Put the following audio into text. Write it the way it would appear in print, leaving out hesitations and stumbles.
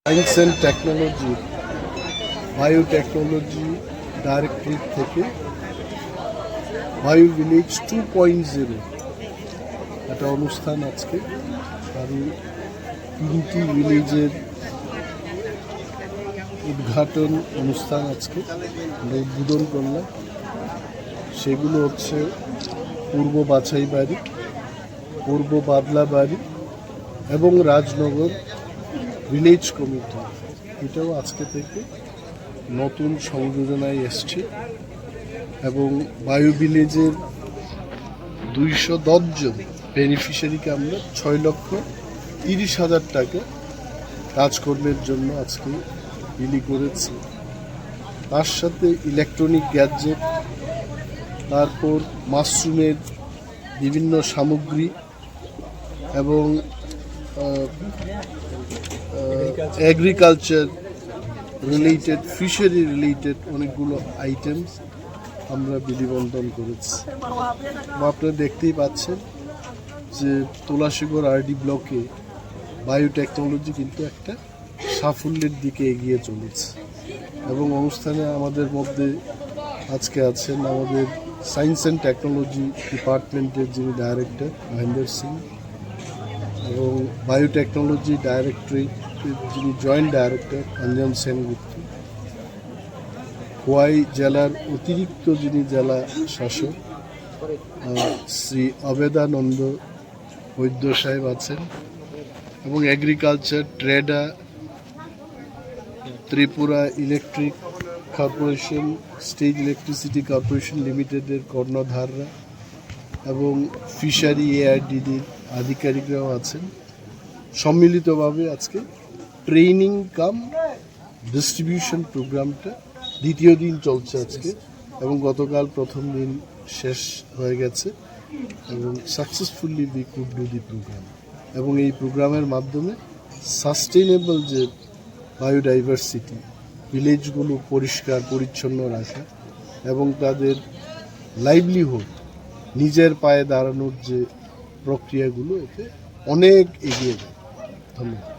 Science and technology biotechnology directorate থেকে bio village 2.0 একটা অনুষ্ঠান আজকে আরও 3টি ভিলেজের উদ্ঘাটন অনুষ্ঠান আজকে আমরা উদ্বোধন করলাম। সেগুলো হচ্ছে পূর্ব বাছাই বাড়ি, পূর্ব বাদলা বাড়ি এবং রাজনগর ভিলেজ কমিটি। এটাও আজকে থেকে নতুন সংযোজনায় এসছে এবং বায়ো ভিলেজের 210 জন বেনিফিশিয়ারিকে আমরা 6,30,000 টাকা কাজকর্মের জন্য আজকে বিলি করেছি। তার সাথে ইলেকট্রনিক গ্যাজেট, তারপর মাশরুমের বিভিন্ন সামগ্রী এবং এগ্রিকালচার রিলেটেড, ফিশারি রিলেটেড অনেকগুলো আইটেমস আমরা বিলি বন্টন করেছি। আপনারা দেখতেই পাচ্ছেন যে তুলাশিগড় আরডি ব্লকে বায়োটেকনোলজি কিন্তু একটা সাফল্যের দিকে এগিয়ে চলেছে এবং অনুষ্ঠানে আমাদের মধ্যে আজকে আছেন আমাদের সায়েন্স অ্যান্ড টেকনোলজি ডিপার্টমেন্টের যিনি ডাইরেক্টর মহেন্দ্র সিং এবং বায়োটেকনোলজি ডাইরেক্টরেটের যিনি জয়েন্ট ডাইরেক্টর অঞ্জন সেনগুপ্ত, খোয়াই জেলার অতিরিক্ত যিনি জেলা শাসক শ্রী অবেদানন্দ বৈদ্য সাহেব আছেন এবং agriculture, TREDA, Tripura electric corporation, state electricity corporation লিমিটেডের কর্ণধাররা এবং ফিশারি এআরডিডির আধিকারিকরাও আছেন। সম্মিলিতভাবে আজকে ট্রেনিং কাম ডিস্ট্রিবিউশন প্রোগ্রামটা দ্বিতীয় দিন চলছে আজকে এবং গতকাল প্রথম দিন শেষ হয়ে গেছে এবং successfully we could do the program. এবং এই প্রোগ্রামের মাধ্যমে সাস্টেনেবল যে বায়োডাইভার্সিটি, ভিলেজগুলো পরিষ্কার পরিচ্ছন্ন রাখা এবং তাদের লাইভলিহুড, নিজের পায়ে দাঁড়ানোর যে প্রক্রিয়াগুলো, এতে অনেক এগিয়ে যায়। ধন্যবাদ।